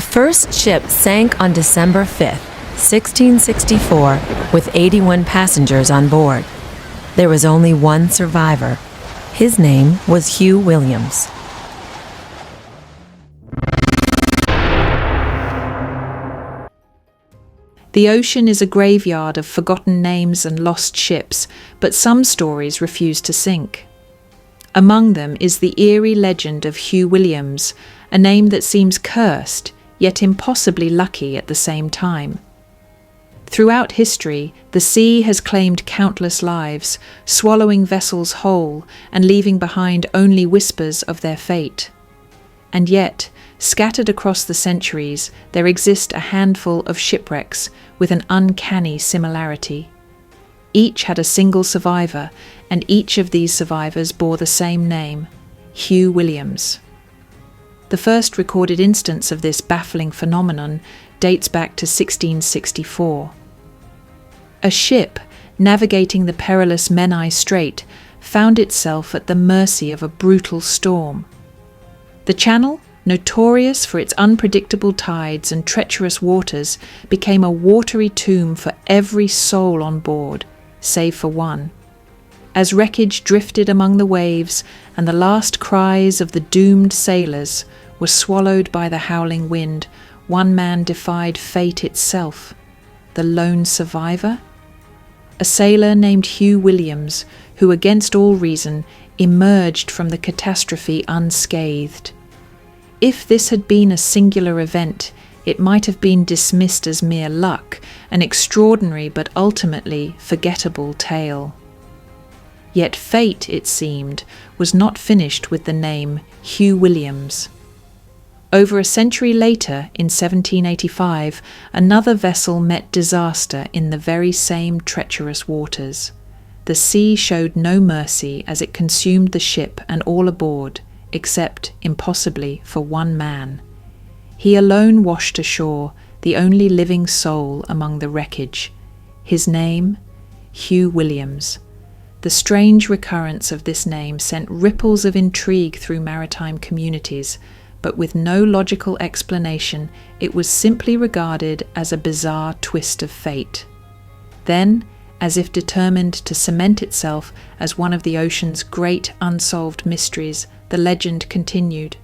first ship sank on December 5th, 1664, with 81 passengers on board. There was only one survivor. His name was Hugh Williams. The ocean is a graveyard of forgotten names and lost ships, but some stories refuse to sink. Among them is the eerie legend of Hugh Williams, a name that seems cursed, yet impossibly lucky at the same time. Throughout history, the sea has claimed countless lives, swallowing vessels whole and leaving behind only whispers of their fate. And yet, scattered across the centuries, there exist a handful of shipwrecks with an uncanny similarity. Each had a single survivor, and each of these survivors bore the same name, Hugh Williams. The first recorded instance of this baffling phenomenon dates back to 1664. A ship navigating the perilous Menai Strait found itself at the mercy of a brutal storm. The channel, notorious for its unpredictable tides and treacherous waters, became a watery tomb for every soul on board, save for one. As wreckage drifted among the waves and the last cries of the doomed sailors were swallowed by the howling wind, one man defied fate itself. The lone survivor? A sailor named Hugh Williams, who against all reason emerged from the catastrophe unscathed. If this had been a singular event, it might have been dismissed as mere luck, an extraordinary but ultimately forgettable tale. Yet fate, it seemed, was not finished with the name Hugh Williams. Over a century later, in 1785, another vessel met disaster in the very same treacherous waters. The sea showed no mercy as it consumed the ship and all aboard, except, impossibly, for one man. He alone washed ashore, the only living soul among the wreckage. His name? Hugh Williams. The strange recurrence of this name sent ripples of intrigue through maritime communities, but with no logical explanation, it was simply regarded as a bizarre twist of fate. Then, as if determined to cement itself as one of the ocean's great unsolved mysteries, the legend continued.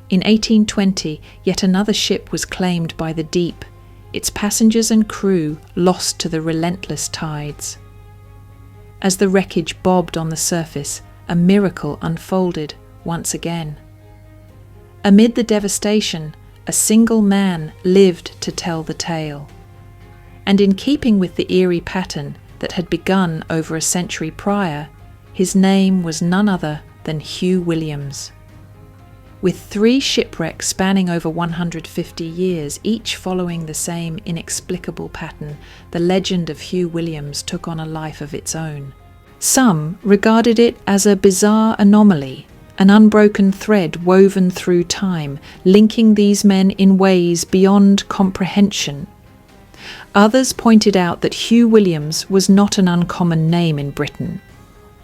In 1820, yet another ship was claimed by the deep, its passengers and crew lost to the relentless tides. As the wreckage bobbed on the surface, a miracle unfolded once again. Amid the devastation, a single man lived to tell the tale. And in keeping with the eerie pattern that had begun over a century prior, his name was none other than Hugh Williams. With 3 shipwrecks spanning over 150 years, each following the same inexplicable pattern, the legend of Hugh Williams took on a life of its own. Some regarded it as a bizarre anomaly, an unbroken thread woven through time, linking these men in ways beyond comprehension. Others pointed out that Hugh Williams was not an uncommon name in Britain,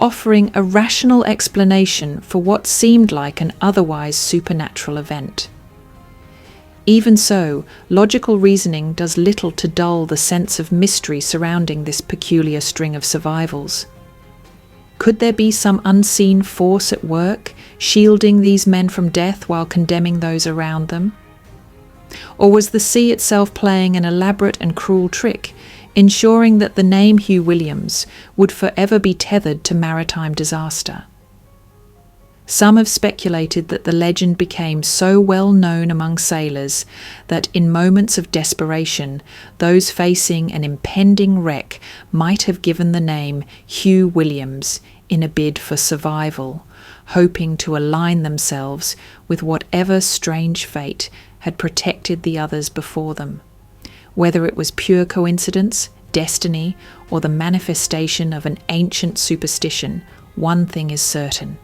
offering a rational explanation for what seemed like an otherwise supernatural event. Even so, logical reasoning does little to dull the sense of mystery surrounding this peculiar string of survivals. Could there be some unseen force at work, shielding these men from death while condemning those around them? Or was the sea itself playing an elaborate and cruel trick, ensuring that the name Hugh Williams would forever be tethered to maritime disaster? Some have speculated that the legend became so well known among sailors that in moments of desperation, those facing an impending wreck might have given the name Hugh Williams in a bid for survival, hoping to align themselves with whatever strange fate had protected the others before them. Whether it was pure coincidence, destiny, or the manifestation of an ancient superstition, one thing is certain.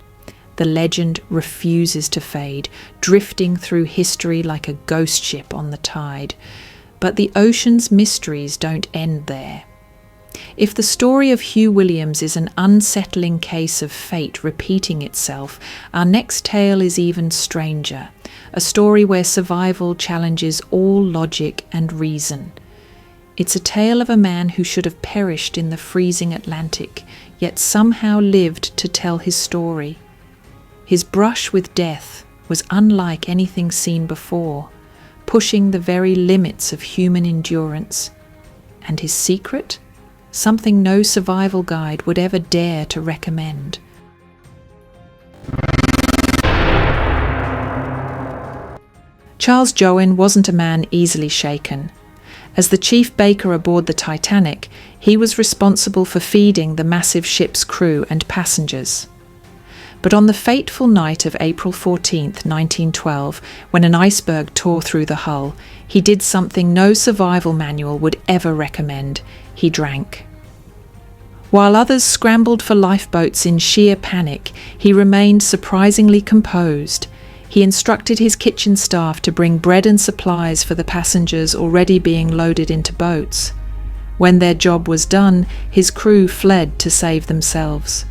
The legend refuses to fade, drifting through history like a ghost ship on the tide. But the ocean's mysteries don't end there. If the story of Hugh Williams is an unsettling case of fate repeating itself, our next tale is even stranger. A a story where survival challenges all logic and reason. It's a tale of a man who should have perished in the freezing Atlantic, yet somehow lived to tell his story. His brush with death was unlike anything seen before, pushing the very limits of human endurance. And his secret? Something no survival guide would ever dare to recommend. Charles Joughin wasn't a man easily shaken. As the chief baker aboard the Titanic, he was responsible for feeding the massive ship's crew and passengers. But on the fateful night of April 14th, 1912, when an iceberg tore through the hull, he did something no survival manual would ever recommend. He drank. While others scrambled for lifeboats in sheer panic, he remained surprisingly composed. He instructed his kitchen staff to bring bread and supplies for the passengers already being loaded into boats. When their job was done, his crew fled to save themselves.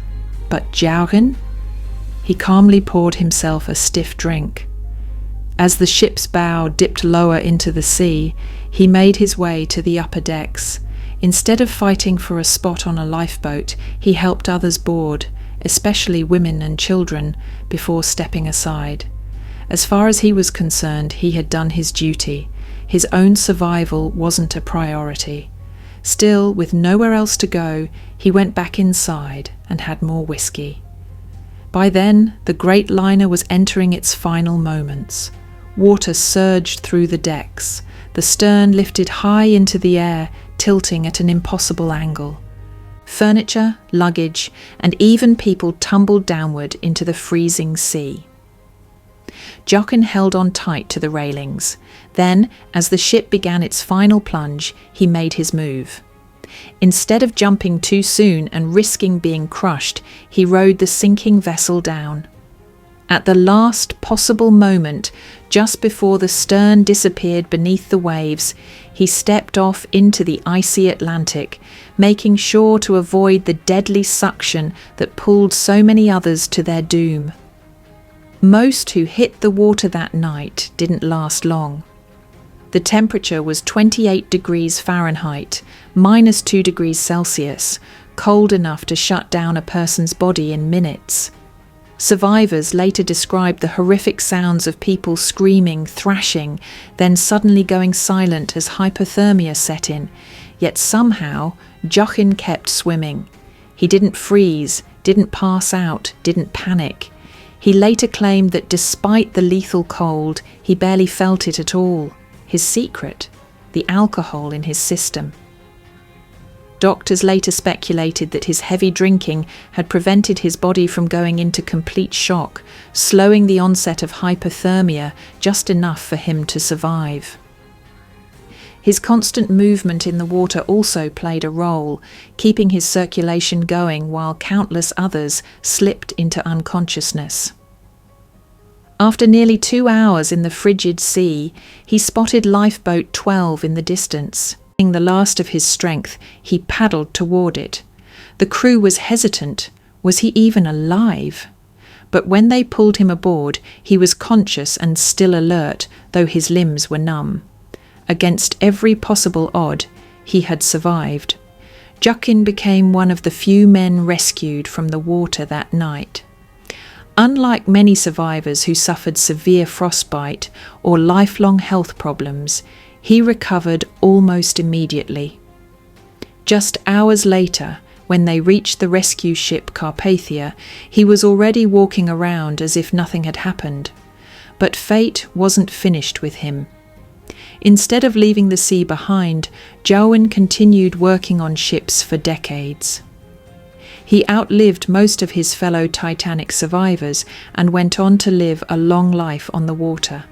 But Joughin? He calmly poured himself a stiff drink. As the ship's bow dipped lower into the sea, he made his way to the upper decks. Instead of fighting for a spot on a lifeboat, he helped others board, especially women and children, before stepping aside. As far as he was concerned, he had done his duty. His own survival wasn't a priority. Still, with nowhere else to go, he went back inside and had more whiskey. By then, the great liner was entering its final moments. Water surged through the decks. The stern lifted high into the air, tilting at an impossible angle. Furniture, luggage, and even people tumbled downward into the freezing sea. Joughin held on tight to the railings. Then, as the ship began its final plunge, he made his move. Instead of jumping too soon and risking being crushed, he rowed the sinking vessel down. At the last possible moment, just before the stern disappeared beneath the waves, he stepped off into the icy Atlantic, making sure to avoid the deadly suction that pulled so many others to their doom. Most who hit the water that night didn't last long. The temperature was 28 degrees Fahrenheit, minus 2 degrees Celsius, cold enough to shut down a person's body in minutes. Survivors later described the horrific sounds of people screaming, thrashing, then suddenly going silent as hypothermia set in. Yet somehow, Joughin kept swimming. He didn't freeze, didn't pass out, didn't panic. He later claimed that despite the lethal cold, he barely felt it at all. His secret? The alcohol in his system. Doctors later speculated that his heavy drinking had prevented his body from going into complete shock, slowing the onset of hypothermia just enough for him to survive. His constant movement in the water also played a role, keeping his circulation going while countless others slipped into unconsciousness. After nearly 2 hours in the frigid sea, he spotted lifeboat 12 in the distance. The last of his strength, he paddled toward it. The crew was hesitant. Was he even alive? But when they pulled him aboard, he was conscious and still alert, though his limbs were numb. Against every possible odd, he had survived. Joughin became one of the few men rescued from the water that night. Unlike many survivors who suffered severe frostbite or lifelong health problems, he recovered almost immediately. Just hours later, when they reached the rescue ship Carpathia, he was already walking around as if nothing had happened. But fate wasn't finished with him. Instead of leaving the sea behind, Joughin continued working on ships for decades. He outlived most of his fellow Titanic survivors and went on to live a long life on the water.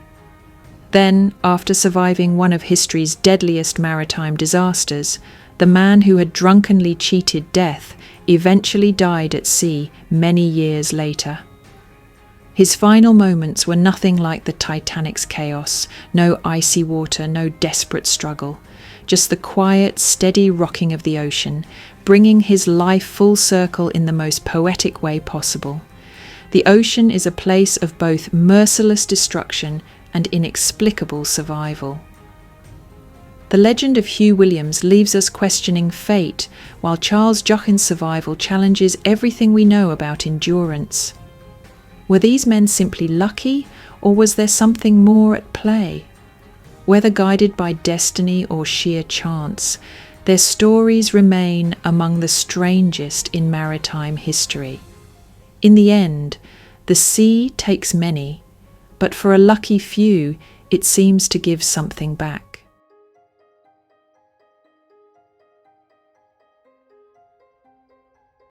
Then, after surviving one of history's deadliest maritime disasters, the man who had drunkenly cheated death eventually died at sea many years later. His final moments were nothing like the Titanic's chaos, no icy water, no desperate struggle, just the quiet, steady rocking of the ocean, bringing his life full circle in the most poetic way possible. The ocean is a place of both merciless destruction and inexplicable survival. The legend of Hugh Williams leaves us questioning fate, while Charles Joughin's survival challenges everything we know about endurance. Were these men simply lucky, or was there something more at play? Whether guided by destiny or sheer chance, their stories remain among the strangest in maritime history. In the end, the sea takes many, but for a lucky few, it seems to give something back.